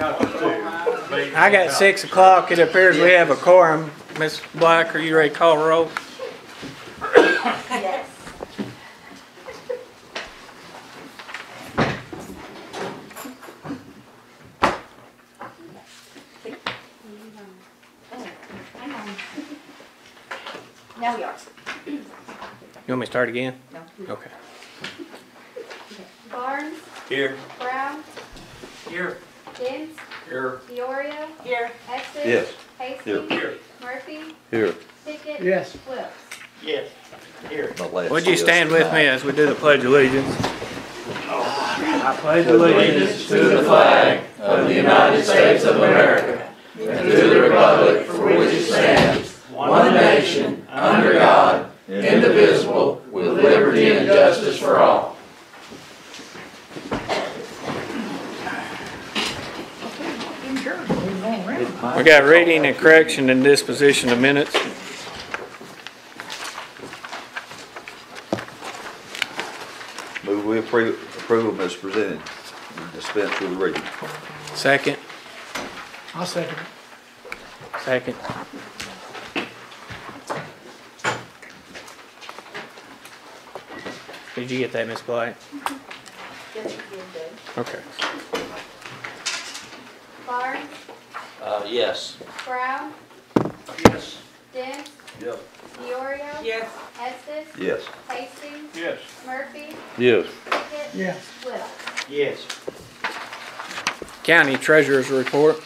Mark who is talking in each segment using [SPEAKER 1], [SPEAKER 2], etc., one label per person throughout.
[SPEAKER 1] I got 6 o'clock. It appears we have a quorum. Miss Black, are you ready to call roll?
[SPEAKER 2] Yes. Hang on. Now we are.
[SPEAKER 1] You want me to start again?
[SPEAKER 2] No.
[SPEAKER 1] Okay.
[SPEAKER 3] Barnes,
[SPEAKER 4] Here.
[SPEAKER 3] Brown,
[SPEAKER 4] Here.
[SPEAKER 3] Dents,
[SPEAKER 4] Here.
[SPEAKER 3] Diorio,
[SPEAKER 2] Here.
[SPEAKER 3] Estes,
[SPEAKER 4] Yes.
[SPEAKER 3] Hastings,
[SPEAKER 4] Here.
[SPEAKER 3] Murphy,
[SPEAKER 4] Here.
[SPEAKER 3] Pickett,
[SPEAKER 5] Yes.
[SPEAKER 3] Wilkes.
[SPEAKER 4] Yes. Here.
[SPEAKER 1] Would you stand with me as we do the Pledge of Allegiance? I pledge
[SPEAKER 6] allegiance to the flag of the United States of America and to the republic for which it stands, one nation, under God, indivisible, with liberty and justice for all.
[SPEAKER 1] We got reading and correction and disposition of minutes.
[SPEAKER 4] Move we approve them as presented and dispense with the reading.
[SPEAKER 1] Second.
[SPEAKER 5] I'll second it.
[SPEAKER 1] Second. Did you get that, Miss Black?
[SPEAKER 2] Yes, you did good.
[SPEAKER 1] Okay.
[SPEAKER 3] Barnes,
[SPEAKER 6] Yes.
[SPEAKER 3] Brown,
[SPEAKER 6] Yes.
[SPEAKER 3] Dents,
[SPEAKER 4] Yes.
[SPEAKER 3] Diorio,
[SPEAKER 2] Yes.
[SPEAKER 3] Estes,
[SPEAKER 4] Yes.
[SPEAKER 3] Hastings,
[SPEAKER 4] Yes.
[SPEAKER 3] Murphy,
[SPEAKER 4] Yes.
[SPEAKER 3] Pickett,
[SPEAKER 5] Yes.
[SPEAKER 3] Wilkes.
[SPEAKER 6] Yes.
[SPEAKER 1] County Treasurer's Report.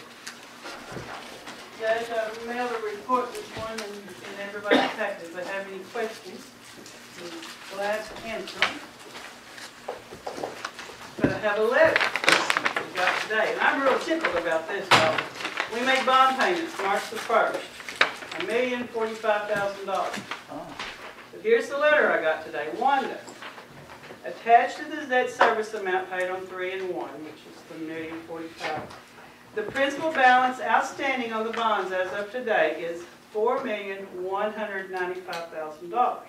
[SPEAKER 7] Judge, I mailed a report this morning in everybody's packet. If they have any questions, be glad to answer them. But I have a letter we got today, and I'm real tickled about this, y'all. We made bond payments March the 1st, $1,045,000. But here's the letter I got today. Wanda, attached to the debt service amount paid on 3 and 1, which is the $1,045,000. The principal balance outstanding on the bonds as of today is $4,195,000.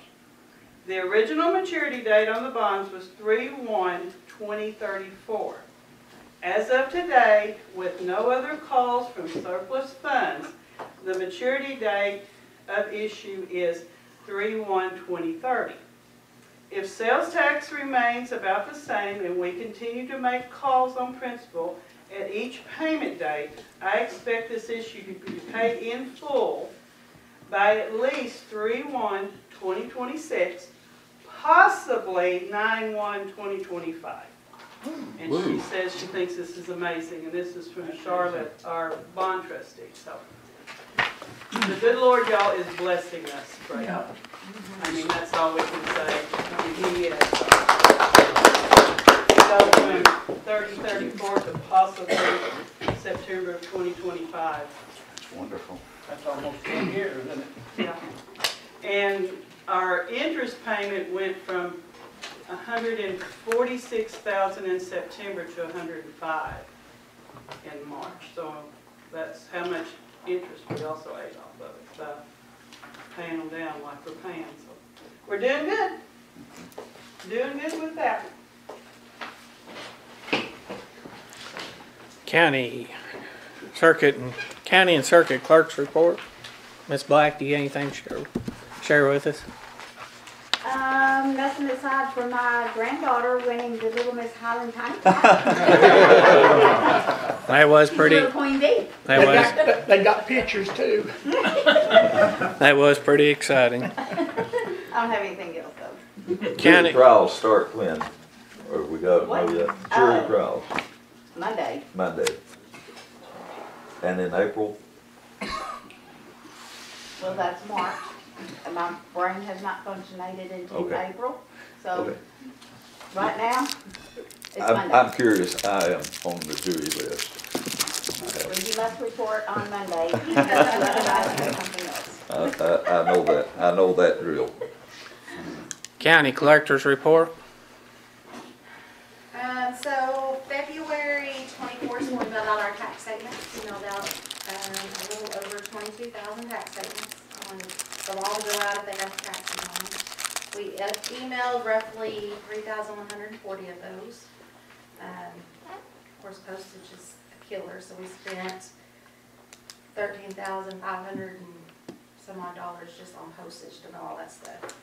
[SPEAKER 7] The original maturity date on the bonds was 3/1/2034. As of today, with no other calls from surplus funds, the maturity date of issue is 3/1/2030. If sales tax remains about the same and we continue to make calls on principal at each payment date, I expect this issue to be paid in full by at least 3/1/2026, possibly 9/1/2025. And she says she thinks this is amazing, and this is from Charlotte, our bond trustee. So the good Lord, y'all, is blessing us. Right?
[SPEAKER 5] Yeah.
[SPEAKER 7] I mean, that's all we can say. I mean, He is. So from 30/34 to possibly September of 2025.
[SPEAKER 4] That's wonderful.
[SPEAKER 6] That's almost 10 years, isn't it?
[SPEAKER 7] Yeah. And our interest payment went from $146,000 in September to $105,000 in March. So that's how much interest we also ate off of it by paying them down like we're paying. So we're doing good. Doing good with that.
[SPEAKER 1] County and Circuit Clerk's Report. Miss Black, do you have anything to share with us?
[SPEAKER 2] Nothing aside from my granddaughter winning the Little Miss Highland Tiny
[SPEAKER 1] That was pretty.
[SPEAKER 2] Little Queen Bee.
[SPEAKER 5] They got pictures too.
[SPEAKER 1] That was pretty exciting.
[SPEAKER 2] I don't have anything else though.
[SPEAKER 1] County.
[SPEAKER 4] Jury trials start when? Or we got
[SPEAKER 2] What?
[SPEAKER 4] maybe jury trials
[SPEAKER 2] Monday.
[SPEAKER 4] Monday. And in April?
[SPEAKER 2] Well, that's March. And my brain has not functionated into
[SPEAKER 4] Okay.
[SPEAKER 2] April. So
[SPEAKER 4] Okay.
[SPEAKER 2] right now, it's
[SPEAKER 4] I'm
[SPEAKER 2] Monday.
[SPEAKER 4] curious. I am on the jury list.
[SPEAKER 2] Well, you must report on Monday. That's something else.
[SPEAKER 4] I know that. I know that drill.
[SPEAKER 1] County Collector's Report.
[SPEAKER 3] So February 24th, we mailed out our tax statements. We mailed out a little over 22,000 tax statements. They'll all go out if they have taxes on them. We emailed roughly 3,140 of those. Of course, postage is a killer, so we spent $13,500 and some odd dollars just on postage to mail all that stuff.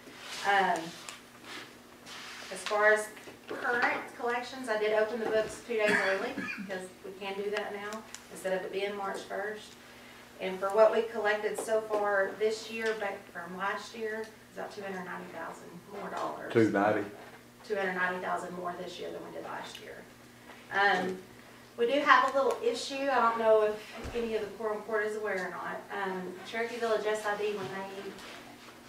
[SPEAKER 3] As far as current collections, I did open the books 2 days early, because we can do that now, instead of it being March 1st. And for what we collected so far this year, back from last year, is about $290,000 more dollars.
[SPEAKER 4] 290.
[SPEAKER 3] $290,000 more this year than we did last year. We do have a little issue. I don't know if any of the Quorum Court is aware or not. Cherokee Village SID, when they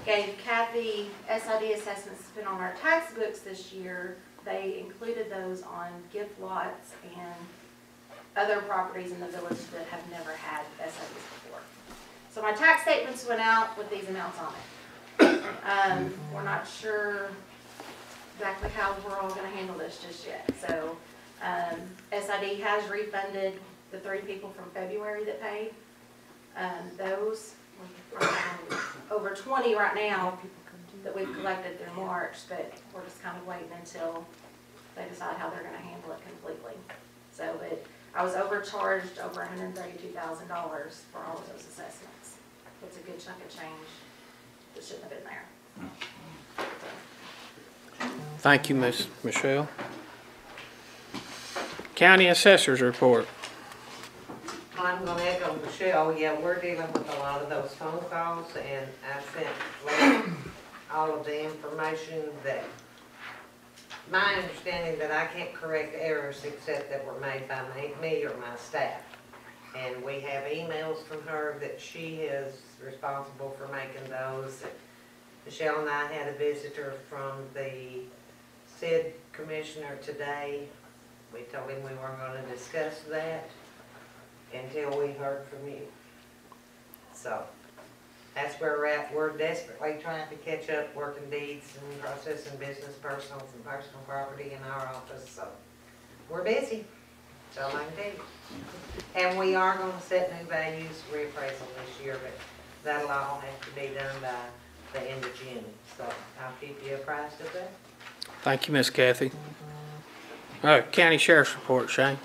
[SPEAKER 3] gave Kathy SID assessments to put on our tax books this year, they included those on gift lots and other properties in the village that have never had SIDs before. So my tax statements went out with these amounts on it. We're not sure exactly how we're all going to handle this just yet. So SID has refunded the 3 people from February that paid. Those, over 20 right now that we've collected through March, but we're just kind of waiting until they decide how they're going to handle it completely. So, but I was overcharged over $132,000 for all of those assessments. It's a good chunk of change that shouldn't have been there.
[SPEAKER 1] Thank you, Ms. Michelle. County Assessor's Report.
[SPEAKER 8] I'm gonna echo Michelle, yeah, we're dealing with a lot of those phone calls, and I sent Larry all of the information that, my understanding that I can't correct errors except that were made by me or my staff. And we have emails from her that she is responsible for making those. Michelle and I had a visitor from the SID commissioner today. We told him we weren't going to discuss that until we heard from you. So that's where we're at. We're desperately trying to catch up working deeds and processing business personals and personal property in our office. So we're busy. That's all I can tell you. And we are going to set new values reappraisal this year, but that'll all have to be done by the end of June. So I'll keep you apprised of that.
[SPEAKER 1] Thank you, Miss Kathy. County Sheriff's Report, Shane.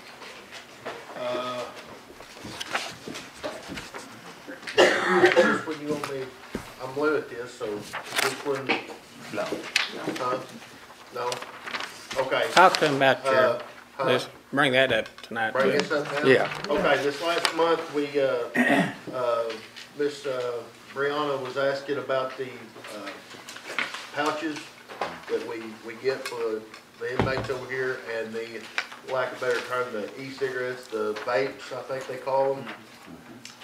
[SPEAKER 9] When you want me, I'm new at this, so which one?
[SPEAKER 4] No.
[SPEAKER 9] Huh? No? Okay.
[SPEAKER 1] Talk to him about your,
[SPEAKER 9] Huh?
[SPEAKER 1] let's bring that up tonight.
[SPEAKER 9] Bring
[SPEAKER 1] too.
[SPEAKER 9] this up now?
[SPEAKER 1] Yeah.
[SPEAKER 9] Okay, this last month, we, Miss Brianna was asking about the pouches that we get for the inmates over here, and the, lack of a better term, the e-cigarettes, the vapes, I think they call them,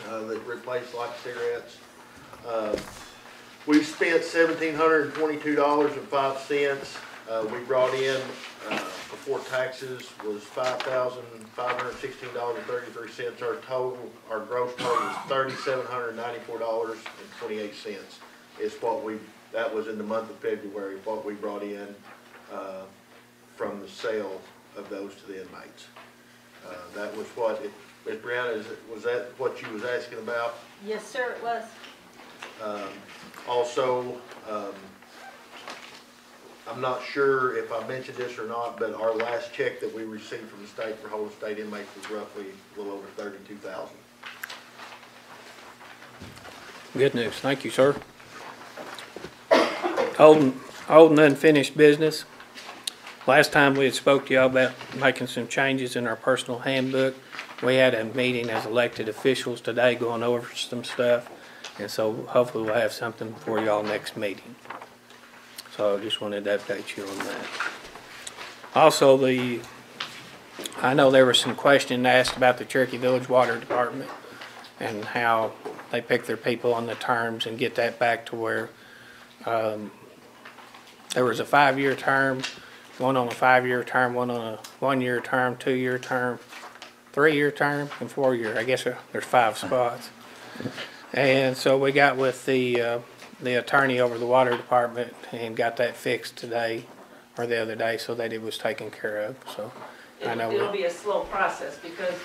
[SPEAKER 9] that replace like cigarettes. We spent $1,722.05. We brought in, before taxes, was $5,516.33. Our gross total was $3,794.28. Is what that was in the month of February, what we brought in from the sale of those to the inmates. That was what, Ms. Brianna, was that what you was asking about?
[SPEAKER 2] Yes, sir, it was.
[SPEAKER 9] Also, I'm not sure if I mentioned this or not, but our last check that we received from the state for holding state inmates was roughly a little over $32,000.
[SPEAKER 1] Good news. Thank you, sir. Old and unfinished business. Last time we had spoke to y'all about making some changes in our personal handbook. We had a meeting as elected officials today going over some stuff. And so hopefully we'll have something for y'all next meeting. So I just wanted to update you on that. Also, I know there was some question asked about the Cherokee Village Water Department and how they pick their people on the terms and get that back to where there was a 5-year term, one on a 5-year term, one on a 1-year term, 2-year term, 3-year term, and 4-year. I guess there's 5 spots. And so we got with the attorney over the water department and got that fixed today or the other day so that it was taken care of. So I know
[SPEAKER 10] it'll be a slow process because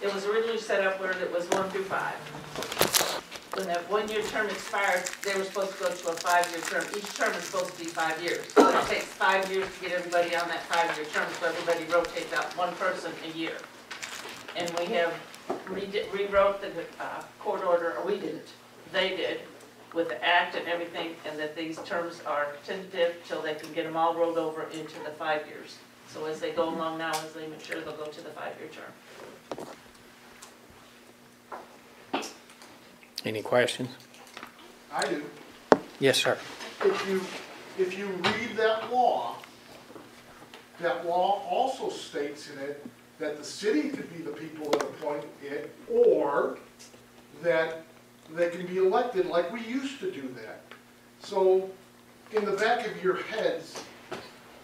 [SPEAKER 10] it was originally set up where it was 1 through 5. When that 1-year term expired, they were supposed to go to a 5-year term. Each term is supposed to be 5 years. So it takes 5 years to get everybody on that 5-year term, so everybody rotates out one person a year. And we have rewrote the court order, or we didn't, they did, with the act and everything, and that these terms are tentative till they can get them all rolled over into the 5 years. So as they go along now, as they mature, they'll go to the 5-year term.
[SPEAKER 1] Any questions?
[SPEAKER 5] I do.
[SPEAKER 1] Yes, sir.
[SPEAKER 5] If you read that law also states in it that the city could be the people that appoint it, or that they can be elected like we used to do that. So, in the back of your heads,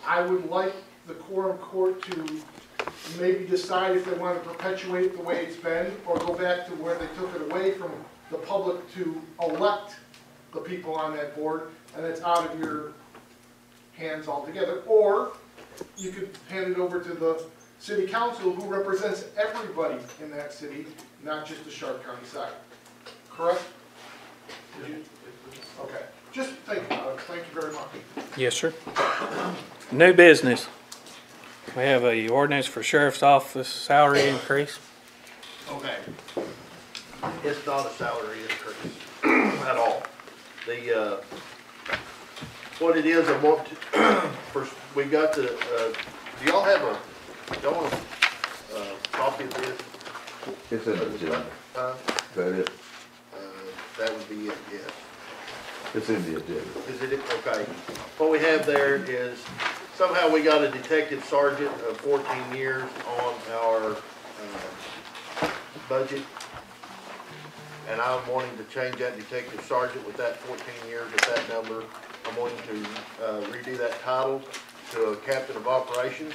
[SPEAKER 5] I would like the quorum court to maybe decide if they want to perpetuate it the way it's been, or go back to where they took it away from the public to elect the people on that board, and it's out of your hands altogether. Or you could hand it over to the city council, who represents everybody in that city, not just the Sharp County side. Correct? Did you? Okay. Just think about it. Thank you very much.
[SPEAKER 1] Yes, sir. New business. We have a ordinance for sheriff's office salary increase.
[SPEAKER 9] Okay. It's not a salary increase at all. The, what it is, I want to, first, we got the, do y'all have y'all want a copy of this?
[SPEAKER 4] It's in the agenda. That it?
[SPEAKER 9] That would be it, yes.
[SPEAKER 4] It's in the agenda.
[SPEAKER 9] Is it, okay. What we have there is, somehow we got a detective sergeant of 14 years on our budget. And I'm wanting to change that detective sergeant with that 14 years at that number. I'm wanting to redo that title to a captain of operations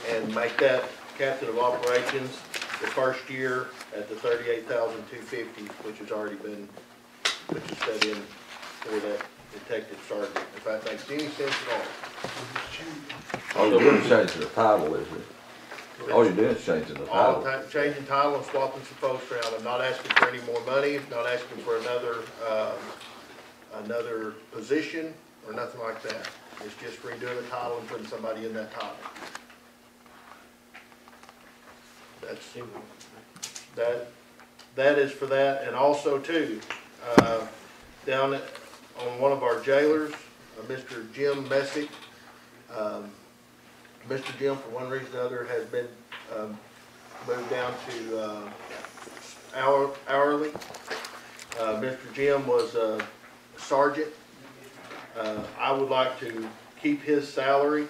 [SPEAKER 9] and make that captain of operations the first year at the $38,250, which has already been, which is set in for that detective sergeant, if that makes any sense at all.
[SPEAKER 4] All you're doing is changing the title, isn't it? All you're doing is changing the
[SPEAKER 9] All
[SPEAKER 4] title.
[SPEAKER 9] the time, changing title and swapping some posts around. I'm not asking for any more money, not asking for another position or nothing like that. It's just redoing the title and putting somebody in that title. That is for that. And also too, down on one of our jailers, Mr. Jim Messick, Mr. Jim, for one reason or another, has been moved down to hourly. Mr. Jim was a sergeant. I would like to keep his salary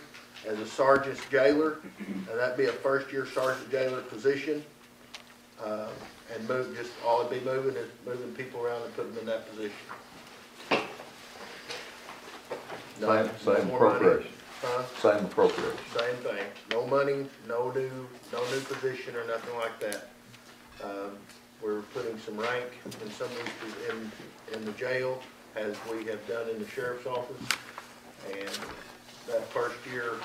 [SPEAKER 9] as a sergeant's jailer, and that'd be a first-year sergeant jailer position. And move, just all it'd be moving is moving people around and putting them in that position.
[SPEAKER 4] Same appropriation.
[SPEAKER 9] Huh?
[SPEAKER 4] Same appropriation.
[SPEAKER 9] Same thing. No money, no new position or nothing like that. We're putting some rank in some of these in the jail, as we have done in the sheriff's office. And that first year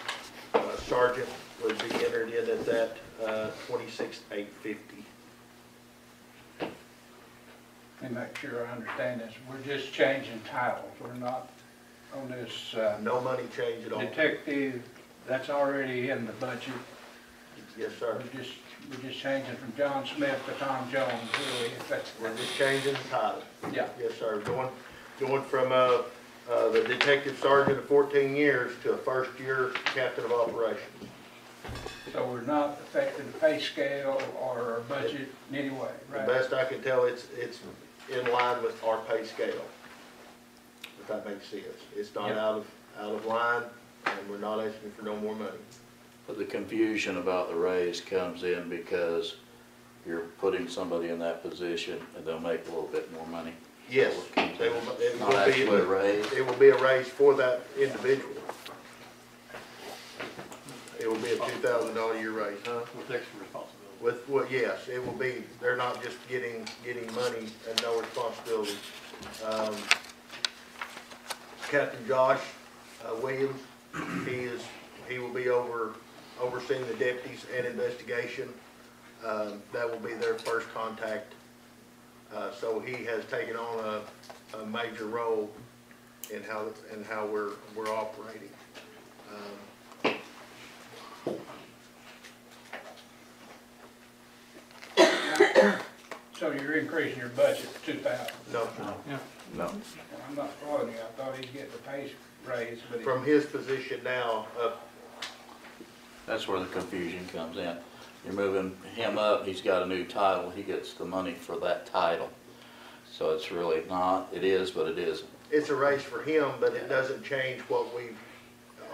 [SPEAKER 9] sergeant would be entered in at that $26,850.
[SPEAKER 6] Let me make sure I understand this. We're just changing titles. We're not on this
[SPEAKER 9] No money change at all.
[SPEAKER 6] detective, that's already in the budget.
[SPEAKER 9] Yes, sir.
[SPEAKER 6] We're just changing from John Smith to Tom Jones, really, if that's.
[SPEAKER 9] We're just changing the title.
[SPEAKER 6] Yeah.
[SPEAKER 9] Yes, sir. Going from the detective sergeant of 14 years to a first-year captain of operations.
[SPEAKER 6] So we're not affecting the pay scale or our budget in any way, right?
[SPEAKER 9] The best I can tell, it's in line with our pay scale, if that makes sense. It's not out of line, and we're not asking for no more money.
[SPEAKER 11] But the confusion about the raise comes in because you're putting somebody in that position and they'll make a little bit more money.
[SPEAKER 9] Yes,
[SPEAKER 11] Not actually a raise.
[SPEAKER 9] it will be a raise for that individual. It will be a $2,000 a year raise, huh?
[SPEAKER 12] With extra responsibility.
[SPEAKER 9] Well, yes, it will be. They're not just getting money and no responsibility. Captain Josh Williams, he will be overseeing the deputies and investigation. That will be their first contact. So he has taken on a major role in how we're operating.
[SPEAKER 6] So you're increasing your budget to 2,000?
[SPEAKER 9] No,
[SPEAKER 11] No.
[SPEAKER 6] I'm not following you, I thought he'd get the pay raise, but he.
[SPEAKER 9] from his position now up,
[SPEAKER 11] That's where the confusion comes in. You're moving him up, he's got a new title, he gets the money for that title. So it's really not, it is, but it isn't.
[SPEAKER 9] it's a raise for him, but it doesn't change what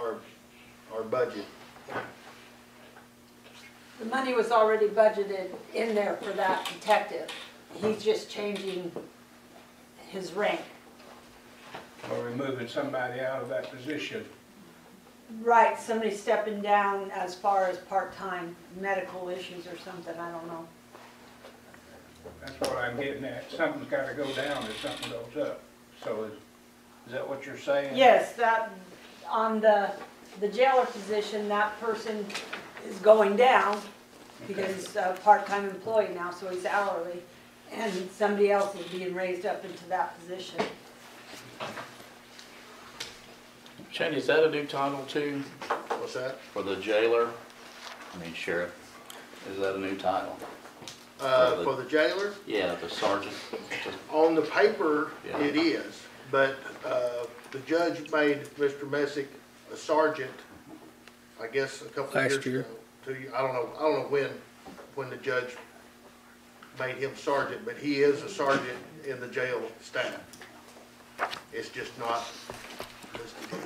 [SPEAKER 9] our budget.
[SPEAKER 12] The money was already budgeted in there for that detective. He's just changing his rank.
[SPEAKER 6] Or removing somebody out of that position.
[SPEAKER 12] Right, somebody stepping down as far as part-time medical issues or something, I don't know.
[SPEAKER 6] That's what I'm getting at. Something's gotta go down if something goes up. So is that what you're saying?
[SPEAKER 12] Yes, that, on the jailer position, that person is going down because he's a part-time employee now, so he's hourly. And somebody else is being raised up into that position.
[SPEAKER 11] Shane, is that a new title too,
[SPEAKER 9] What's that?
[SPEAKER 11] for the jailer? I mean sheriff, is that a new title?
[SPEAKER 9] For the jailer?
[SPEAKER 11] Yeah, the sergeant.
[SPEAKER 9] On the paper,
[SPEAKER 11] Yeah.
[SPEAKER 9] it is, but the judge made Mr. Messick a sergeant, I guess, a couple of
[SPEAKER 1] Last
[SPEAKER 9] years
[SPEAKER 1] year.
[SPEAKER 9] ago. 2 years, I don't know when the judge made him sergeant, but he is a sergeant in the jail staff. It's just not listed here.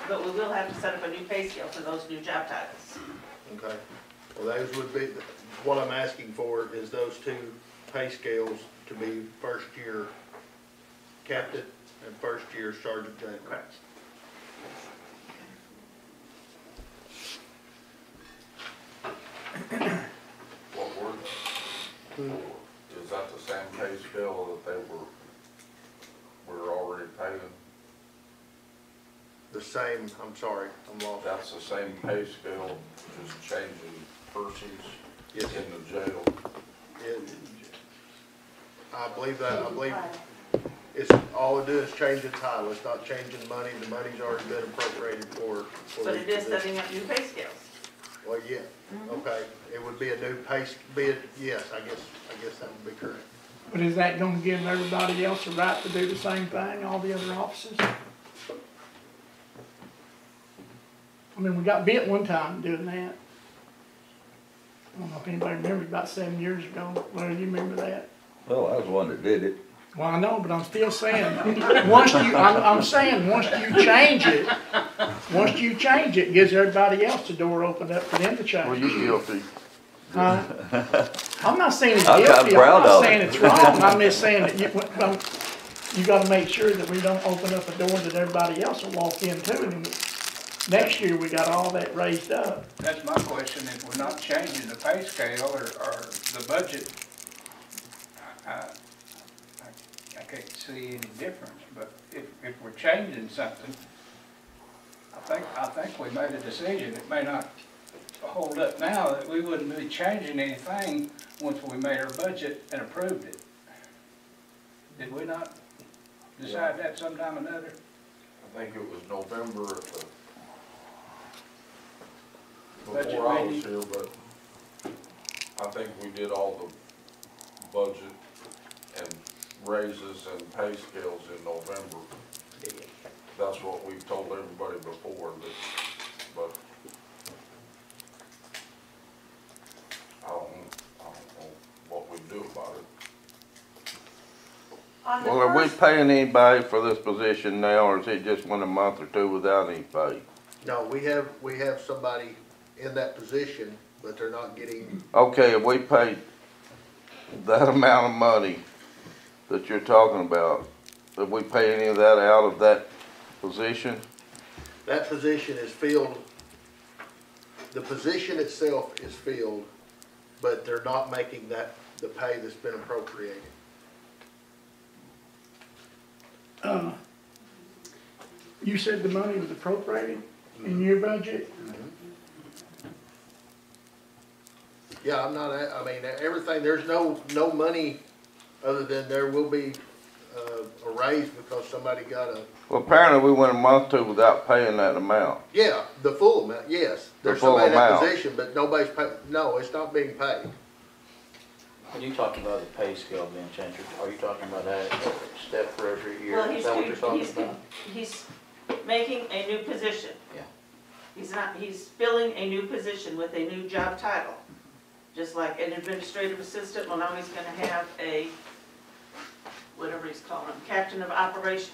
[SPEAKER 10] But we will have to set up a new pay scale for those new job titles.
[SPEAKER 9] Okay, well, those would be, what I'm asking for is those two pay scales to be first year captain and first year sergeant jailer.
[SPEAKER 10] Correct.
[SPEAKER 13] What were, is that the same pay scale that we're already paying?
[SPEAKER 9] The same, I'm sorry, I'm lost.
[SPEAKER 13] That's the same pay scale, just changing persons
[SPEAKER 9] Yes.
[SPEAKER 13] in the jail.
[SPEAKER 9] I believe it's, all it is changing title, it's not changing money, the money's already been appropriated for
[SPEAKER 10] But
[SPEAKER 9] these
[SPEAKER 10] it is
[SPEAKER 9] positions.
[SPEAKER 10] setting up new pay scales.
[SPEAKER 9] Well, yeah, okay, it would be a new yes, I guess that would be correct.
[SPEAKER 6] But is that gonna give everybody else a right to do the same thing, all the other officers? I mean, we got bit one time doing that. I don't know if anybody remembers, about 7 years ago. Larry, you remember that?
[SPEAKER 4] Well, I was the one that did it.
[SPEAKER 6] Well, I know, but I'm still saying, I'm saying, once you change it, it gives everybody else the door opened up for them to change.
[SPEAKER 11] Well, you're guilty.
[SPEAKER 6] Huh? I'm not saying it's
[SPEAKER 4] I'm kinda
[SPEAKER 6] guilty,
[SPEAKER 4] proud
[SPEAKER 6] I'm not
[SPEAKER 4] of
[SPEAKER 6] saying
[SPEAKER 4] it.
[SPEAKER 6] it's wrong, I'm just saying that you gotta make sure that we don't open up a door that everybody else will walk into, and next year we got all that raised up.
[SPEAKER 14] That's my question, if we're not changing the pay scale or the budget, I can't see any difference, but if we're changing something, I think we made a decision, it may not hold up now, that we wouldn't be changing anything once we made our budget and approved it. Did we not decide that sometime or another?
[SPEAKER 13] I think it was November at the,
[SPEAKER 14] Budget
[SPEAKER 13] before I was
[SPEAKER 14] meeting.
[SPEAKER 13] here, but I think we did all the budget and raises and pay scales in November. That's what we've told everybody before, but I don't know what we do about it.
[SPEAKER 12] On the
[SPEAKER 15] Well, are we
[SPEAKER 12] first,
[SPEAKER 15] paying anybody for this position now, or is it just went a month or two without any pay?
[SPEAKER 9] No, we have somebody in that position, but they're not getting,
[SPEAKER 15] Okay, if we paid that amount of money that you're talking about, did we pay any of that out of that position?
[SPEAKER 9] that position is filled, the position itself is filled, but they're not making that, the pay that's been appropriated.
[SPEAKER 6] You said the money was appropriated in your budget?
[SPEAKER 9] Yeah, I mean, everything, there's no money other than there will be a raise because somebody got a,
[SPEAKER 15] Well, apparently we went a month or two without paying that amount.
[SPEAKER 9] yeah, the full amount, yes.
[SPEAKER 15] The
[SPEAKER 9] There's
[SPEAKER 15] full
[SPEAKER 9] somebody in that
[SPEAKER 15] amount.
[SPEAKER 9] position, but nobody's paid, no, it's not being paid.
[SPEAKER 11] When you talking about the pay scale being changed, are you talking about that step for every year?
[SPEAKER 10] Well,
[SPEAKER 11] Is that what you're talking about?
[SPEAKER 10] he's making a new position.
[SPEAKER 11] Yeah.
[SPEAKER 10] He's filling a new position with a new job title. Just like an administrative assistant, well, now he's gonna have a, whatever he's calling him, captain of operations.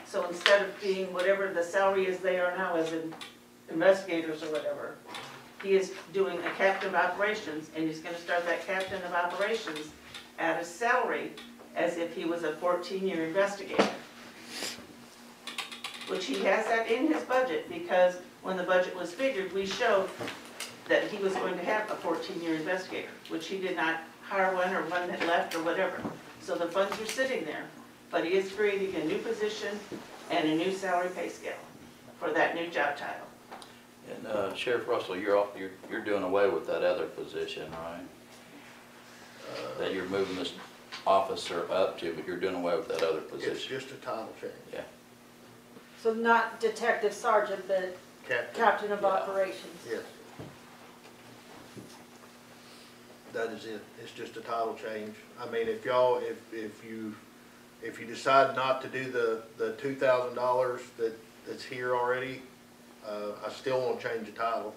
[SPEAKER 10] So instead of being whatever the salary is they are now as in investigators or whatever, he is doing a captain of operations, and he's gonna start that captain of operations at a salary as if he was a 14-year investigator. Which he has that in his budget, because when the budget was figured, we showed that he was going to have a 14-year investigator, which he did not hire one or one that left or whatever. So the funds are sitting there, but he is creating a new position and a new salary pay scale for that new job title.
[SPEAKER 11] And Sheriff Russell, you're doing away with that other position, right? That you're moving this officer up to, but you're doing away with that other
[SPEAKER 9] It's
[SPEAKER 11] position.
[SPEAKER 9] just a title change.
[SPEAKER 11] Yeah.
[SPEAKER 12] So not detective sergeant, but captain of
[SPEAKER 11] Yeah.
[SPEAKER 12] operations.
[SPEAKER 9] Yes. That is it, it's just a title change. I mean, if y'all, if you decide not to do the $2,000 that's here already, I still won't change the title.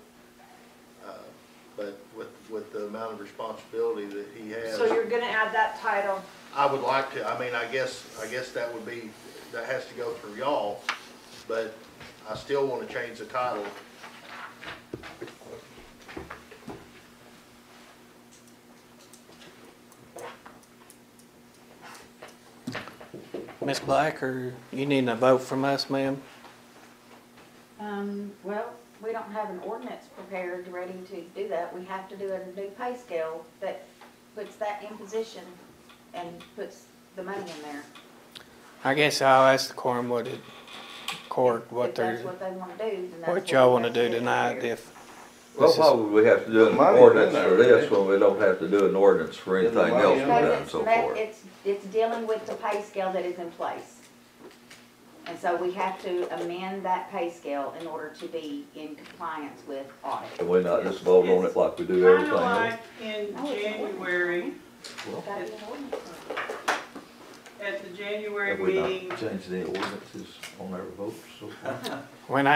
[SPEAKER 9] But with the amount of responsibility that he has.
[SPEAKER 12] So you're gonna add that title.
[SPEAKER 9] I would like to, I mean, I guess that would be, that has to go through y'all, but I still want to change the title.
[SPEAKER 1] Ms. Black, or you need a vote from us, ma'am?
[SPEAKER 2] Well, we don't have an ordinance prepared, ready to do that. We have to do a new pay scale that puts that in position and puts the money in there.
[SPEAKER 1] I guess I'll ask the quorum what it, court,
[SPEAKER 2] If
[SPEAKER 1] what
[SPEAKER 2] that's
[SPEAKER 1] they're,
[SPEAKER 2] what they want to do, then that's
[SPEAKER 1] what y'all
[SPEAKER 2] we
[SPEAKER 1] wanna
[SPEAKER 2] have to
[SPEAKER 1] do
[SPEAKER 2] do
[SPEAKER 1] tonight
[SPEAKER 2] here.
[SPEAKER 1] if.
[SPEAKER 4] Well,
[SPEAKER 1] this is-
[SPEAKER 4] why would we have to do an
[SPEAKER 15] Money's
[SPEAKER 4] ordinance
[SPEAKER 15] in
[SPEAKER 4] for
[SPEAKER 15] there,
[SPEAKER 4] this when we don't have to do an ordinance for
[SPEAKER 15] Then the
[SPEAKER 4] anything
[SPEAKER 15] money
[SPEAKER 4] else
[SPEAKER 15] in
[SPEAKER 4] we've
[SPEAKER 15] there.
[SPEAKER 4] done and so forth?
[SPEAKER 2] It's dealing with the pay scale that is in place. And so we have to amend that pay scale in order to be in compliance with audit.
[SPEAKER 4] And we're not just vote on it like we do
[SPEAKER 7] Kind
[SPEAKER 4] everything
[SPEAKER 7] of
[SPEAKER 4] else?
[SPEAKER 7] like in January,
[SPEAKER 2] Gotta be an ordinance.
[SPEAKER 7] at the January
[SPEAKER 4] Have we
[SPEAKER 7] meeting,
[SPEAKER 4] not changed any ordinances on our votes so far?
[SPEAKER 1] When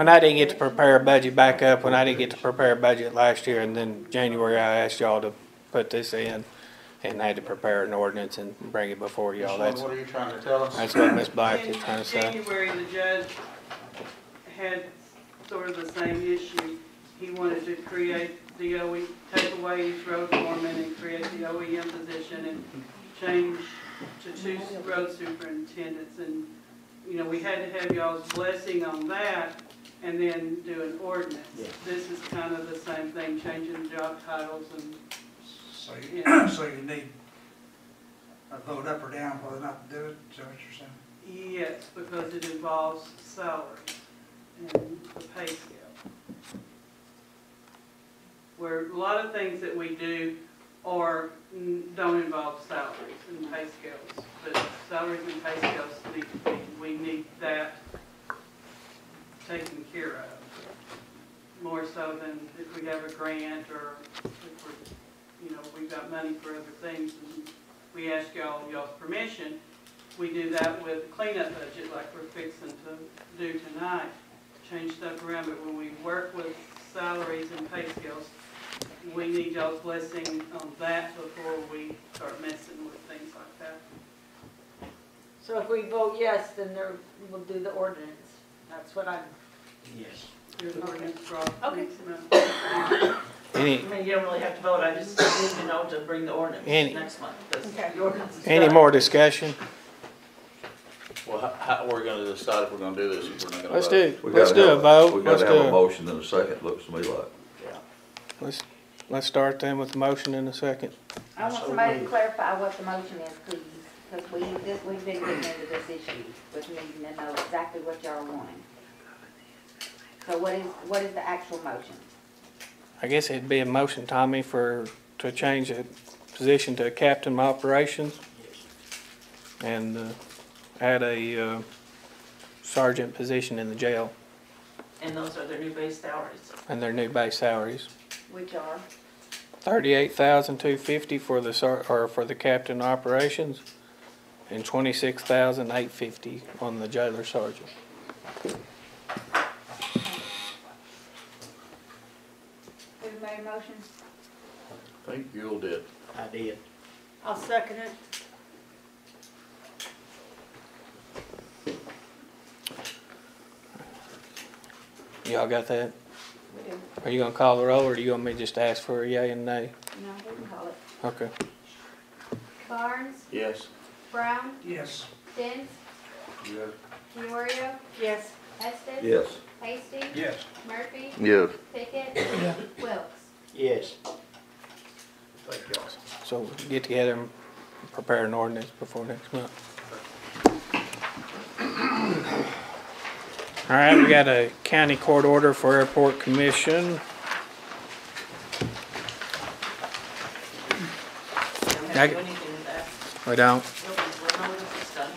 [SPEAKER 1] I didn't get to prepare a budget back up, when I didn't get to prepare a budget last year, and then January I asked y'all to put this in, and I had to prepare an ordinance and bring it before y'all. That's,
[SPEAKER 11] What are you trying to tell us?
[SPEAKER 1] that's what Ms. Black is
[SPEAKER 7] in
[SPEAKER 1] trying to say.
[SPEAKER 7] January, the judge had sort of the same issue. He wanted to create the OE, take away each road foreman and create the OEM position and change to 2 road superintendents. And, you know, we had to have y'all's blessing on that and then do an ordinance. This is kind of the same thing, changing job titles and,
[SPEAKER 6] So
[SPEAKER 7] Yeah.
[SPEAKER 6] so you need a vote up or down whether or not to do it, is that what you're saying?
[SPEAKER 7] yes, because it involves salaries and the pay scale. Where a lot of things that we do are, don't involve salaries and pay scales, but salaries and pay scales need to be, we need that taken care of. More so than if we have a grant or if we're, you know, we've got money for other things and we ask y'all's permission. We do that with cleanup budget like we're fixing to do tonight, change stuff around, but when we work with salaries and pay scales, we need y'all's blessing on that before we start messing with things like that.
[SPEAKER 12] So if we vote yes, then we'll do the ordinance. That's what I'm.
[SPEAKER 6] Yes.
[SPEAKER 7] There's an ordinance brought.
[SPEAKER 12] Okay.
[SPEAKER 1] Any,
[SPEAKER 10] I mean, you don't really have to vote, I just need to know to bring the ordinance
[SPEAKER 1] Any-
[SPEAKER 10] next month, because
[SPEAKER 12] Okay.
[SPEAKER 10] the ordinance is
[SPEAKER 1] any
[SPEAKER 10] done.
[SPEAKER 1] more discussion?
[SPEAKER 11] Well, how we're gonna decide if we're gonna do this, if we're not gonna vote?
[SPEAKER 1] Let's do a vote.
[SPEAKER 4] We
[SPEAKER 1] Let's
[SPEAKER 4] gotta have
[SPEAKER 1] do
[SPEAKER 4] a motion in a second, looks to me like.
[SPEAKER 11] Yeah.
[SPEAKER 1] Let's start then with the motion in a second.
[SPEAKER 2] I want somebody to clarify what the motion is, please, because we've been getting into this issue with needing to know exactly what y'all are wanting. So what is the actual motion?
[SPEAKER 1] I guess it'd be a motion, Tommy, to change the position to captain of operations. and add a sergeant position in the jail,
[SPEAKER 10] And those are their new base salaries.
[SPEAKER 1] and their new base salaries.
[SPEAKER 2] Which are,
[SPEAKER 1] $38,250 for the for the captain operations, and $26,850 on the jailer sergeant.
[SPEAKER 2] who made a motion?
[SPEAKER 11] I think Yule did.
[SPEAKER 1] I did.
[SPEAKER 12] I'll second it.
[SPEAKER 1] Y'all got that?
[SPEAKER 2] We do.
[SPEAKER 1] Are you gonna call the roll, or do you want me to just ask for a yea and nay?
[SPEAKER 2] No, we can call it.
[SPEAKER 1] Okay.
[SPEAKER 3] Barnes,
[SPEAKER 11] Yes.
[SPEAKER 3] Brown,
[SPEAKER 14] Yes.
[SPEAKER 3] Dents,
[SPEAKER 13] Yes.
[SPEAKER 3] Diorio,
[SPEAKER 12] Yes.
[SPEAKER 3] Estes.
[SPEAKER 4] Yes.
[SPEAKER 3] Hasty,
[SPEAKER 14] Yes.
[SPEAKER 3] Murphy,
[SPEAKER 15] Yes.
[SPEAKER 3] Pickett, Wilkes.
[SPEAKER 6] Yes.
[SPEAKER 9] Thank y'all.
[SPEAKER 1] So get together and prepare an ordinance before next month. All right, we got a county court order for airport commission.
[SPEAKER 10] Don't have to do anything with that.
[SPEAKER 1] We don't.
[SPEAKER 10] We're not with this done.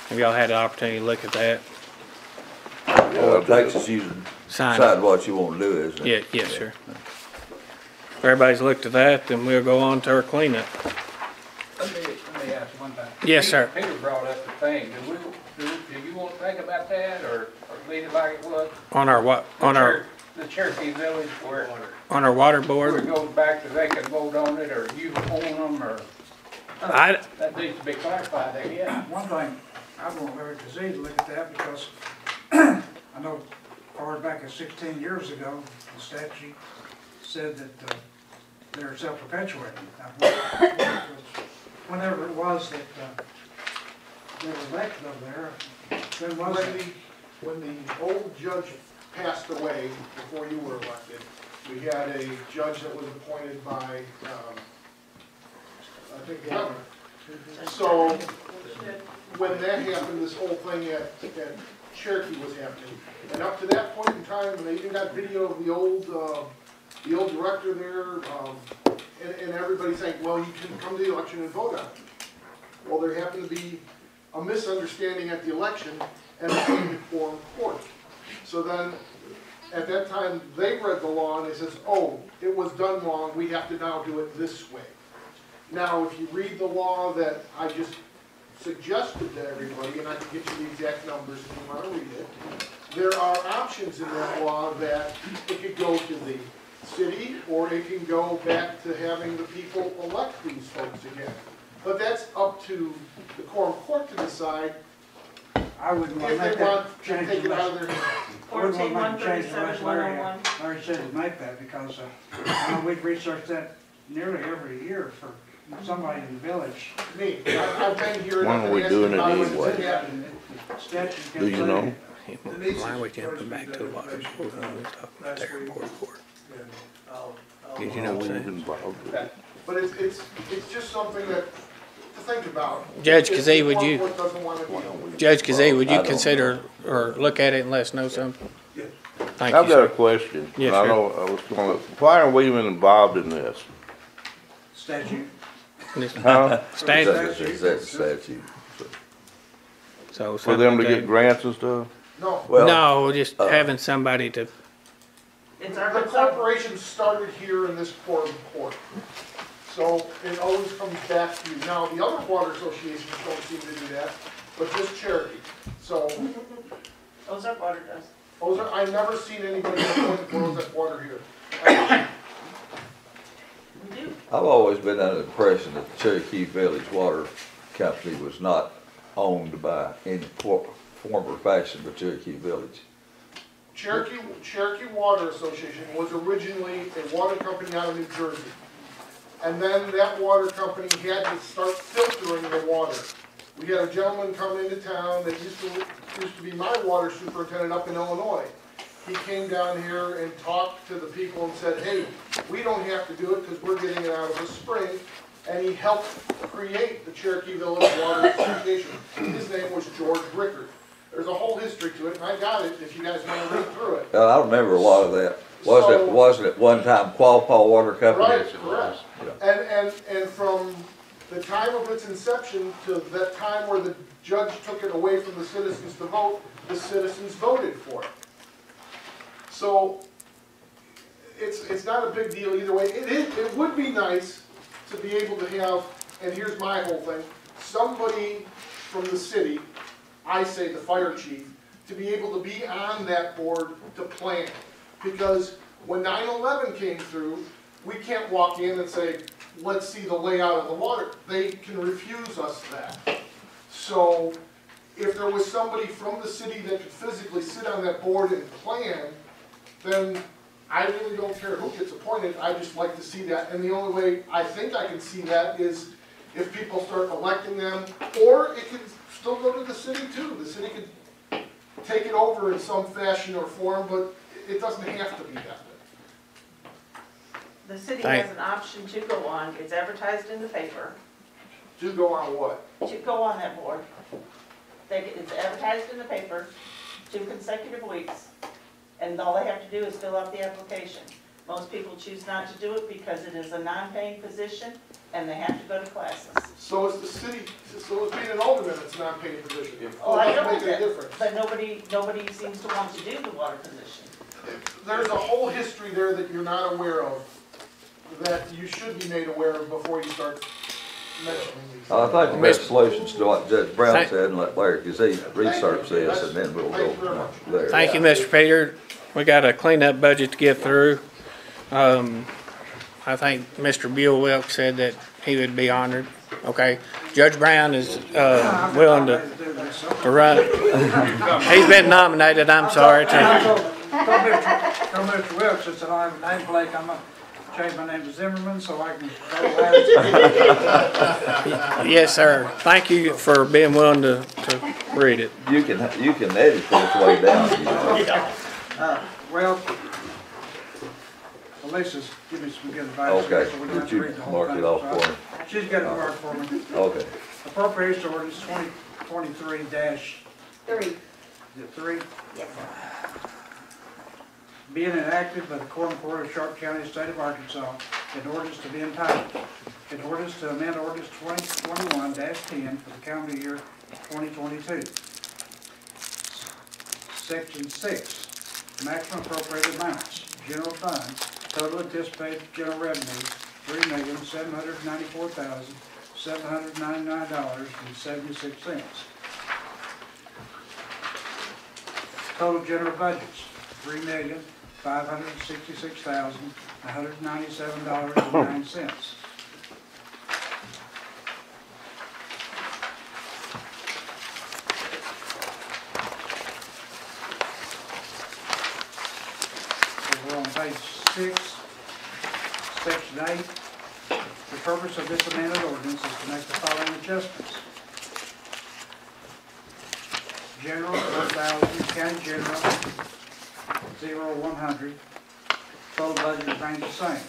[SPEAKER 1] Have y'all had the opportunity to look at that?
[SPEAKER 4] Well, it takes us you to
[SPEAKER 1] Sign
[SPEAKER 4] decide
[SPEAKER 1] it.
[SPEAKER 4] what you want to do, isn't it?
[SPEAKER 1] Yeah, yes, sir. If everybody's looked at that, then we'll go on to our cleanup.
[SPEAKER 14] Let me ask one thing.
[SPEAKER 1] Yes, sir.
[SPEAKER 14] Peter brought up the thing, do you want to think about that, or leave it like it was?
[SPEAKER 1] On our what, on our,
[SPEAKER 14] The Cherokee Village where
[SPEAKER 1] on our water
[SPEAKER 14] it
[SPEAKER 1] board?
[SPEAKER 14] goes back to they can vote on it, or you own them, or, that needs to be clarified, I guess.
[SPEAKER 16] One thing, I want Larry Kazee to look at that because I know far back as 16 years ago, the statute said that they're self-perpetuating. Now, whenever it was that they were elected over there, when was it?
[SPEAKER 5] When the old judge passed away, before you were elected, we had a judge that was appointed by, I think, the governor. So, when that happened, this whole thing at Cherokee was happening. And up to that point in time, they even got video of the old director there, and everybody saying, well, you can come to the election and vote on it. Well, there happened to be a misunderstanding at the election, and it came to Quorum court. So then, at that time, they read the law, and they says, oh, it was done wrong, we have to now do it this way. Now, if you read the law that I just suggested to everybody, and I can get you the exact numbers if you want to read it, there are options in that law that it could go to the city, or it can go back to having the people elect these folks again. But that's up to the Quorum court to decide
[SPEAKER 16] I wouldn't want to
[SPEAKER 5] if
[SPEAKER 16] make
[SPEAKER 5] they want
[SPEAKER 16] that
[SPEAKER 5] to
[SPEAKER 16] change
[SPEAKER 5] take it out of
[SPEAKER 16] unless,
[SPEAKER 5] their hands.
[SPEAKER 16] I wouldn't want to make a change
[SPEAKER 10] 14,
[SPEAKER 16] unless
[SPEAKER 10] 137, 101.
[SPEAKER 16] Larry said to make that because I know we've researched that nearly every year for somebody in the village.
[SPEAKER 5] Me, I've been here.
[SPEAKER 15] When are we doing it anyway?
[SPEAKER 16] Statute
[SPEAKER 15] Do you know?
[SPEAKER 1] Why are we jumping back to the water board when we was talking about the airport court? Did you know what I'm saying?
[SPEAKER 5] But it's just something that, to think about.
[SPEAKER 1] Judge
[SPEAKER 5] If
[SPEAKER 1] Kazee,
[SPEAKER 5] the
[SPEAKER 1] would
[SPEAKER 5] Quorum
[SPEAKER 1] you-
[SPEAKER 5] court doesn't want to deal.
[SPEAKER 1] Judge Kazee, would
[SPEAKER 4] I
[SPEAKER 1] you
[SPEAKER 4] don't
[SPEAKER 1] consider, or look at it and let us know something? Thank
[SPEAKER 15] I've
[SPEAKER 1] you,
[SPEAKER 15] got a
[SPEAKER 1] sir.
[SPEAKER 15] question.
[SPEAKER 1] Yes,
[SPEAKER 15] I
[SPEAKER 1] sir.
[SPEAKER 15] know, I was gonna, why are we even involved in this?
[SPEAKER 16] Statute.
[SPEAKER 15] Huh?
[SPEAKER 1] Statute,
[SPEAKER 4] That's statute.
[SPEAKER 1] so.
[SPEAKER 15] For them to
[SPEAKER 1] something
[SPEAKER 15] get grants and stuff?
[SPEAKER 5] No.
[SPEAKER 4] Well,
[SPEAKER 1] No, just having somebody to,
[SPEAKER 10] It's
[SPEAKER 5] The
[SPEAKER 10] our,
[SPEAKER 5] corporation started here in this Quorum court. So it always comes back to you. Now, the other water associations don't seem to do that, but just Cherokee. So,
[SPEAKER 10] Ozark Water does.
[SPEAKER 5] I've never seen anybody appointed for Ozark Water here.
[SPEAKER 10] We do.
[SPEAKER 4] I've always been under the impression that the Cherokee Village Water Company was not owned by any form or fashion by Cherokee Village.
[SPEAKER 5] Cherokee Water Association was originally a water company out of New Jersey. And then that water company had to start filtering the water. We had a gentleman come into town that used to be my water superintendent up in Illinois. He came down here and talked to the people and said, hey, we don't have to do it because we're getting it out of the spring. And he helped create the Cherokee Village Water Association. His name was George Rickard. There's a whole history to it, and I got it if you guys want to read through it.
[SPEAKER 4] I remember a lot of that. Wasn't it one time Quapaw Water Company?
[SPEAKER 5] Right, correct. And from the time of its inception to that time where the judge took it away from the citizens to vote, the citizens voted for it. So, it's not a big deal either way. It would be nice to be able to have, and here's my whole thing, somebody from the city, I say the fire chief, to be able to be on that board to plan. Because when 9/11 came through, we can't walk in and say, let's see the layout of the water. They can refuse us that. So if there was somebody from the city that could physically sit on that board and plan, then I really don't care who gets appointed, I just like to see that. And the only way I think I can see that is if people start electing them, or it can still go to the city too. The city could take it over in some fashion or form, but it doesn't have to be that way.
[SPEAKER 10] The city has an option to go on, it's advertised in the paper,
[SPEAKER 5] To go on what?
[SPEAKER 10] to go on that board. It's advertised in the paper, 2 consecutive weeks, and all they have to do is fill out the application. Most people choose not to do it because it is a non-paying position, and they have to go to classes.
[SPEAKER 5] So is the city, so is being an alderman, it's not a paid position.
[SPEAKER 10] Oh, I know
[SPEAKER 5] Doesn't make
[SPEAKER 10] that,
[SPEAKER 5] a difference.
[SPEAKER 10] but nobody seems to want to do the water position.
[SPEAKER 5] There's a whole history there that you're not aware of, that you should be made aware of before you start mentioning these.
[SPEAKER 4] I think the best solution is to what Judge Brown said and let Larry, because he researched this, and then we'll go from there.
[SPEAKER 1] Thank you, Mr. Peter. We got a cleanup budget to get through. I think Mr. Buell Wilk said that he would be honored. Okay, Judge Brown is willing to run. He's been nominated, I'm sorry.
[SPEAKER 16] Told Mr. Wilkes, I said, I have a nameplate, I'm gonna change my name to Zimmerman so I can go last.
[SPEAKER 1] Yes, sir. Thank you for being willing to read it.
[SPEAKER 4] You can edit this way down, you know.
[SPEAKER 16] Well, Alyssa's give me some good advice.
[SPEAKER 4] Okay,
[SPEAKER 16] So we don't have
[SPEAKER 4] did
[SPEAKER 16] to
[SPEAKER 4] you
[SPEAKER 16] read the whole
[SPEAKER 4] mark
[SPEAKER 16] thing.
[SPEAKER 4] it off for me?
[SPEAKER 16] She's got it marked for me.
[SPEAKER 4] Okay.
[SPEAKER 16] Appropriation ordinance 2023-3.
[SPEAKER 2] Yes.
[SPEAKER 16] Being enacted by the Quorum Court of Sharp County, State of Arkansas, an ordinance to be entitled, an ordinance to amend ordinance 2021-10 for the calendar year 2022. Section 6, maximum appropriated amounts, general fund, total anticipated general revenues, $3,794,799.76. Total general budgets, $3,566,197.09. We're on page 6, section 8. The purpose of this amended ordinance is to make the following adjustments. General, 1,000, county general, 0-100. Total budget remains the same.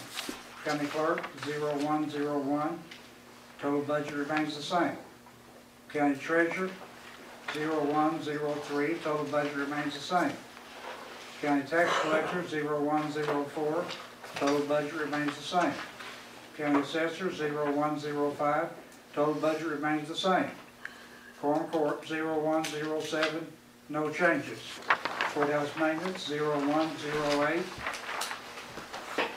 [SPEAKER 16] County clerk, 0-101. Total budget remains the same. County treasurer, 0-103. Total budget remains the same. County tax collector, 0-104. Total budget remains the same. County assessor, 0-105. Total budget remains the same. Quorum Court, 0-107. No changes. Courthouse maintenance, 0-108.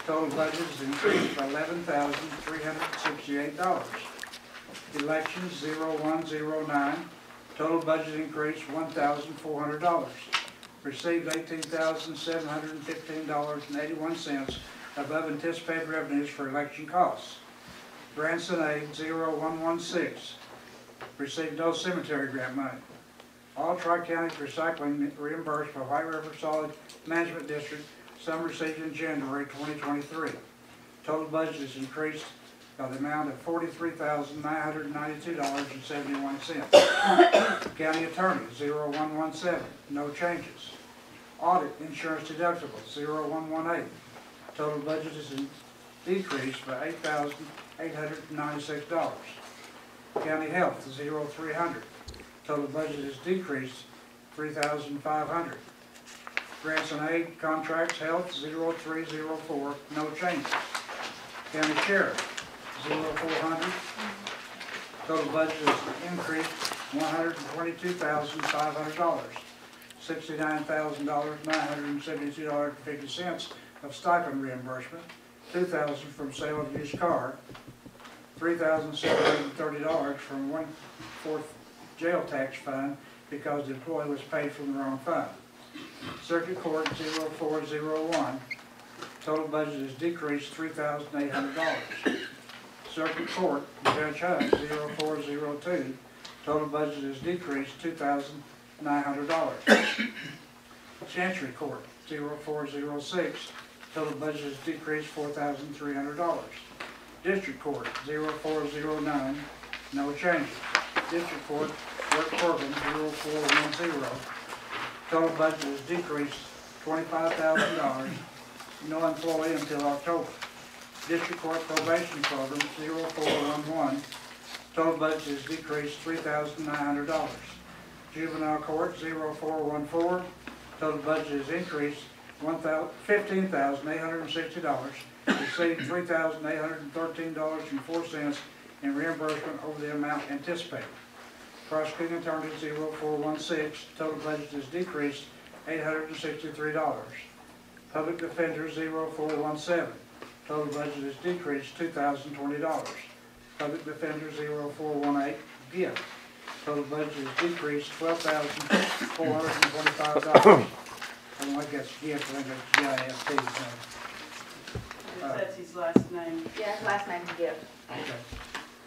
[SPEAKER 16] Total budget is increased by $11,368. Elections, 0-109. Total budget increased $1,400. Received $18,715.81 above anticipated revenues for election costs. Grants and aid, 0-116. Received no cemetery grant money. All Tri-County recycling reimbursed by White River Solid Management District, some received in January 2023. Total budget is increased by the amount of $43,992.71. County attorney, 0-117, no changes. Audit insurance deductible, 0-118. Total budget is decreased by $8,896. County health, 0-300. Total budget is decreased $3,500. Grants and aid, contracts, health, 0-304, no changes. County sheriff, 0-400. Total budget is increased $122,500. $69,972.50 of stipend reimbursement, $2,000 from sale of used car, $3,730 from 1/4 jail tax fund because the employee was paid from the wrong fund. Circuit Court 0401, total budget is decreased $3,800. Circuit Court Judge Hunt 0402, total budget is decreased $2,900. Chancery Court 0406, total budget is decreased $4,300. District Court 0409, no changes. District Court Work Program 0410, total budget is decreased $25,000, no employee until October. District Court Probation Program 0411, total budget is decreased $3,900. Juvenile Court 0414, total budget is increased $15,860, received $3,813.04 in reimbursement over the amount anticipated. Prosecuting Attorney 0416, total budget is decreased $863. Public Defender 0417, total budget is decreased $2,020. Public Defender 0418, gift, total budget is decreased $12,425. I don't like that's gift, I think that's GIFT.
[SPEAKER 7] That's his last name.
[SPEAKER 2] Yeah, his last name's Gift.
[SPEAKER 16] Okay.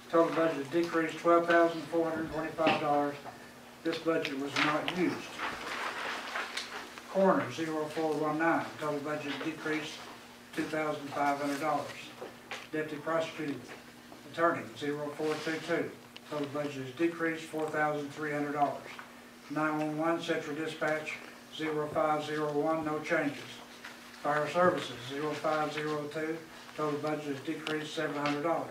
[SPEAKER 16] Total budget is decreased $12,425. This budget was not used. Coroner 0419, total budget decreased $2,500. Deputy Prosecuting Attorney 0422, total budget is decreased $4,300. 911 Central Dispatch 0501, no changes. Fire Services 0502, total budget is decreased $700.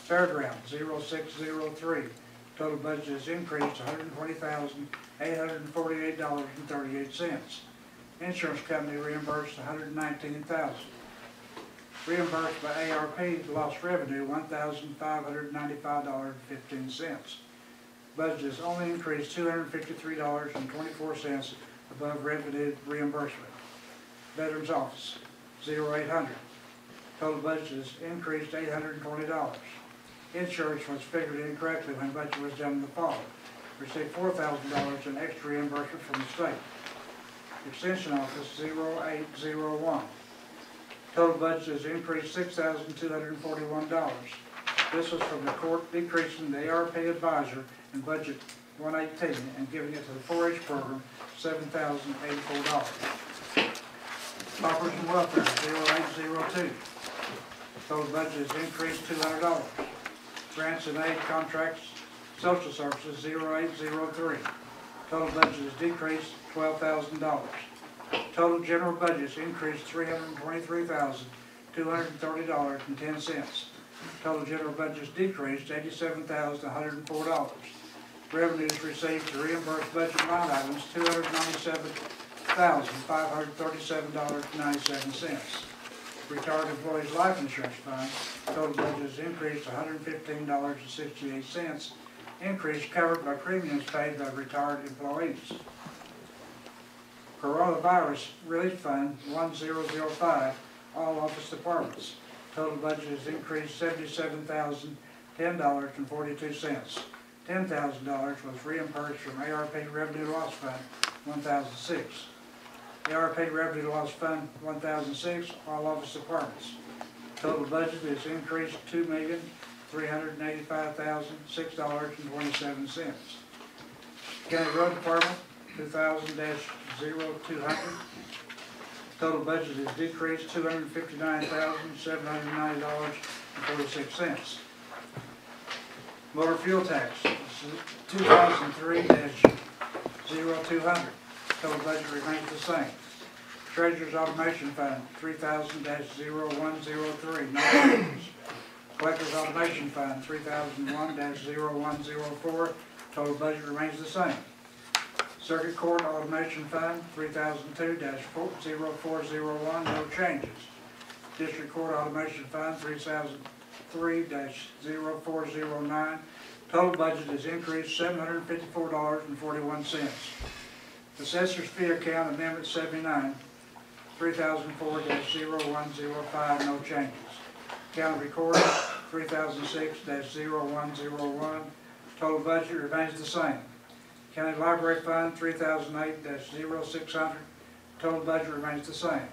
[SPEAKER 16] Fairground 0603, total budget is increased $120,848.38. Insurance company reimbursed $119,000. Reimbursed by ARP lost revenue $1,595.15. Budget is only increased $253.24 above revenue reimbursement. Veterans Office 0800, total budget is increased $820. Insurance was figured incorrectly when budget was done in the fall. Received $4,000 in extra reimbursement from the state. Extension Office 0801, total budget is increased $6,241. This was from the court decreasing the ARP advisor in budget 118 and giving it to the 4-H program $7,084. Paupers and Welfare 0802, total budget is increased $200. Grants and aid contracts, social services 0803, total budget is decreased $12,000. Total general budget is increased $323,230.10. Total general budget is decreased $87,104. Revenues received to reimburse budget line items $297,537.97. Retired Employees Life Insurance Fund, total budget is increased $115.68. Increase covered by premiums paid by retired employees. Coronavirus Relief Fund 1005, all office departments. Total budget is increased $77,010.42. $10,000 was reimbursed from ARP Revenue Loss Fund 1006. ARP Revenue Loss Fund 1006, all office departments. Total budget is increased $2,385,006.27. County Road Department 2000-0200. Total budget is decreased $259,790.46. Motor fuel tax 2003-0200. Total budget remains the same. Treasurer's Automation Fund 3000-0103. No changes. Collector's Automation Fund 3001-0104. Total budget remains the same. Circuit Court Automation Fund 3002-0401. No changes. District Court Automation Fund 3003-0409. Total budget is increased $754.41. Assessor's fee account amendment 79, 3004-0105, no changes. County recorder 3006-0101, total budget remains the same. County library fund 3008-0600, total budget remains the same.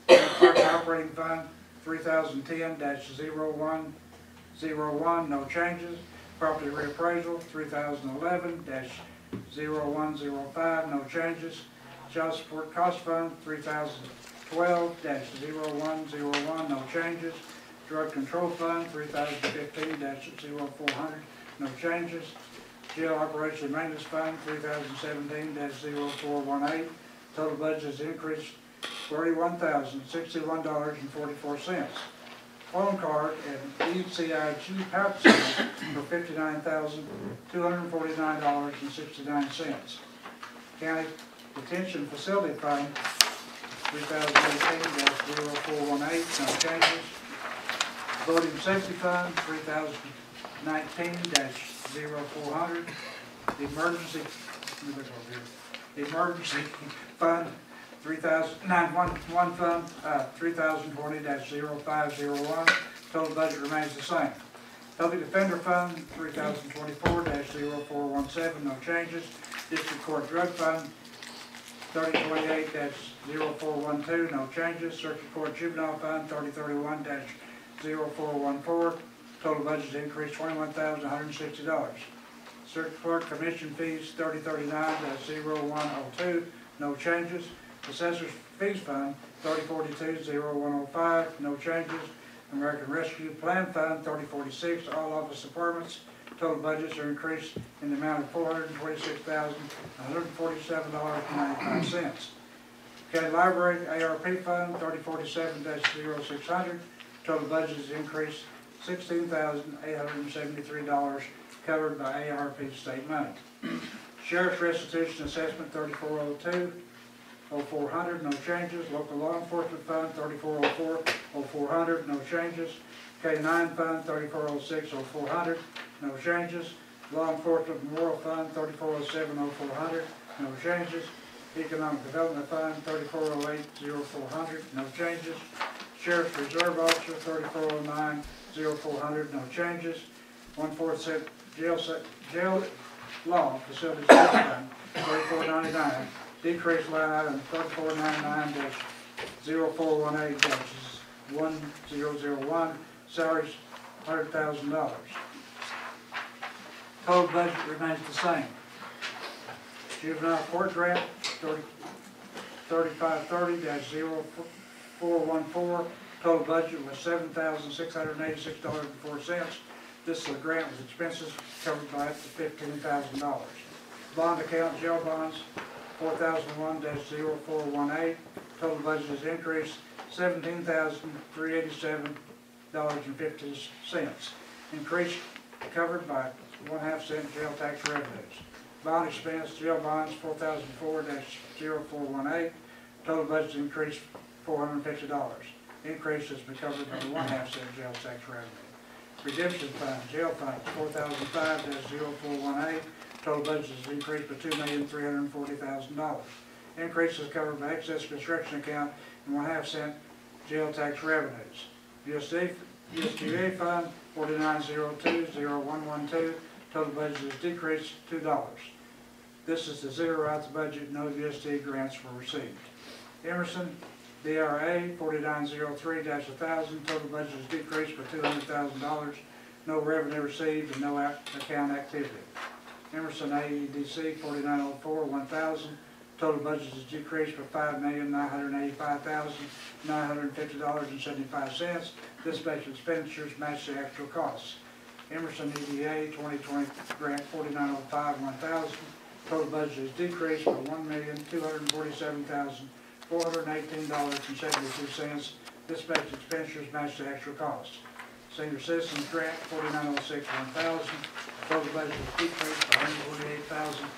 [SPEAKER 16] County park operating fund 3010-0101, no changes. Property reappraisal 3011-0105, no changes. Child support cost fund 3012-0101, no changes. Drug control fund 3015-0400, no changes. Jail operation and maintenance fund 3017-0418, total budget is increased $31,061.44. Phone card and E.G. pouch sales for $59,249.69. County detention facility fund 3018-0418, no changes. Voting safety fund 3019-0400. Emergency fund 911 fund 3020-0501. Total budget remains the same. Public defender fund 3024-0417, no changes. District court drug fund 3028-0412, no changes. Circuit court juvenile fund 3031-0414. Total budget increased $21,160. Circuit court commission fees 3039-0102, no changes. Assessor's fees fund 3042-0105, no changes. American Rescue Plan Fund 3046, all office departments. Total budgets are increased in the amount of $426,147.95. County Library ARP Fund 3047-0600. Total budget is increased $16,873, covered by ARP state money. Sheriff's Restitution Assessment 3402-0400, no changes. Local Law Enforcement Fund 3404-0400, no changes. K-9 Fund 3406-0400, no changes. Law Enforcement Memorial Fund 3407-0400, no changes. Economic Development Fund 3408-0400, no changes. Sheriff's Reserve Officer 3409-0400, no changes. 147 Jail Law Facilities Fund 3499, decrease line item 3499-0418-1001, salaries $100,000. Total budget remains the same. Juvenile court grant 3530-0414, total budget was $7,686.04. This is a grant with expenses covered by up to $15,000. Bond account, jail bonds, 4001-0418. Total budget has increased $17,387.50. Increase covered by 1/2 cent jail tax revenues. Bond expense, jail bonds, 4004-0418. Total budget increased $450. Increase has been covered by 1/2 cent jail tax revenue. Redemption fund, jail funds, 4005-0418. Total budget is increased by $2,340,000. Increase is covered by excess construction account and 1/2 cent jail tax revenues. USDA fund, 4902-0112. Total budget is decreased $2. This is to zero out the budget. No USD grants were received. Emerson DRA 4903-1000. Total budget is decreased by $200,000. No revenue received and no account activity. Emerson AEDC 4904-1000. Total budget is decreased by $5,985,950.75. This makes expenditures match the actual costs. Emerson EDA 2020 grant 4905-1000. Total budget is decreased by $1,247,418.72. This makes expenditures match the actual costs. Senior Citizens Grant 4906-1000. Total budget is decreased by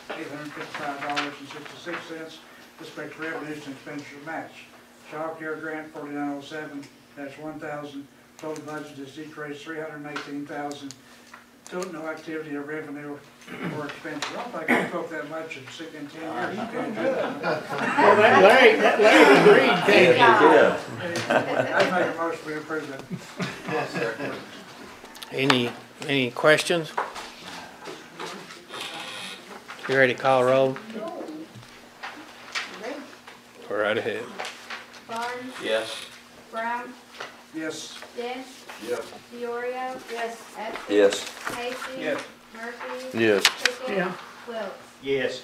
[SPEAKER 16] $148,855.66. This makes revenues and expenditures match. Child Care Grant 4907-1000. Total budget is decreased $318,000 no activity or revenue or expense. I don't think I spoke that much in 10 years.
[SPEAKER 6] Well, that Larry agreed, can't
[SPEAKER 4] Yeah.
[SPEAKER 16] I'd make a motion to approve that.
[SPEAKER 1] Any questions? You ready to call roll? Go right ahead.
[SPEAKER 2] Barnes,
[SPEAKER 11] Yes.
[SPEAKER 2] Brown,
[SPEAKER 16] Yes.
[SPEAKER 2] Dent,
[SPEAKER 13] Yes.
[SPEAKER 2] Diorio. Yes. Hudson.
[SPEAKER 4] Yes.
[SPEAKER 2] Casey.
[SPEAKER 14] Yes.
[SPEAKER 2] Murphy.
[SPEAKER 15] Yes.
[SPEAKER 2] Pickett.
[SPEAKER 6] Yeah.
[SPEAKER 2] Wilkes.
[SPEAKER 6] Yes.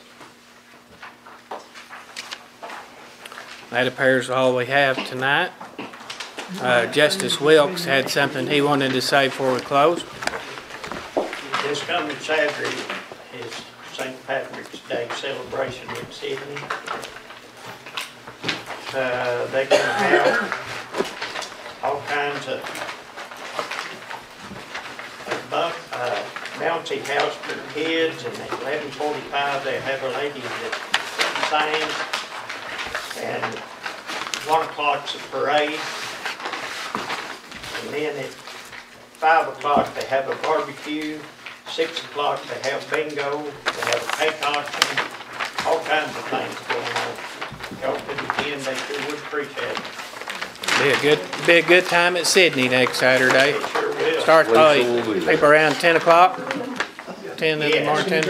[SPEAKER 1] That appears all we have tonight. Justice Wilkes had something he wanted to say before we close.
[SPEAKER 6] This coming Saturday is St. Patrick's Day celebration in Sydney. They can have all kinds of bouncy house for kids, and at 11:45 they have a lady that sings, and 1 o'clock's a parade, and then at 5 o'clock they have a barbecue, 6 o'clock they have bingo, they have a cake auction, all kinds of things going on. Y'all could attend, they sure would appreciate it.
[SPEAKER 1] Be a good time at Sydney next Saturday.
[SPEAKER 6] They sure will.
[SPEAKER 1] Starts probably maybe around 10 o'clock. 10 in the
[SPEAKER 6] Yes.
[SPEAKER 1] morning.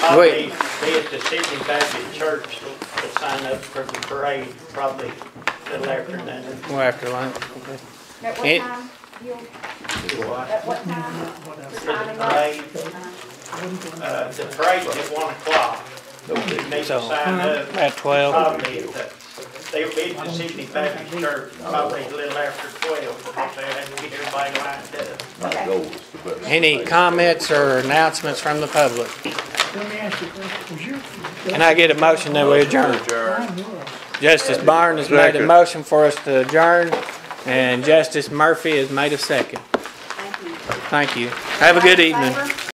[SPEAKER 6] I'll
[SPEAKER 1] Wait.
[SPEAKER 6] be at the Sydney Baptist Church to sign up for the parade, probably a little after that.
[SPEAKER 1] Well, after lunch. Okay.
[SPEAKER 2] At what
[SPEAKER 1] It-
[SPEAKER 2] time? You'll,
[SPEAKER 6] What?
[SPEAKER 2] at what time?
[SPEAKER 6] For the parade, the parade's at 1 o'clock. You need to
[SPEAKER 1] So,
[SPEAKER 6] sign up.
[SPEAKER 1] at 12.
[SPEAKER 6] Probably they'll be at the Sydney Baptist Church, probably a little after 12, because they have to get everybody lined up.
[SPEAKER 4] My goal is the best.
[SPEAKER 1] Any comments or announcements from the public?
[SPEAKER 6] Let me ask you a question. Was your
[SPEAKER 1] Can I get a motion that we adjourn? Justice Barnes has made a motion for us to adjourn, and Justice Murphy has made a second.
[SPEAKER 2] Thank you.
[SPEAKER 1] Thank you. Have a good evening.
[SPEAKER 2] Favor?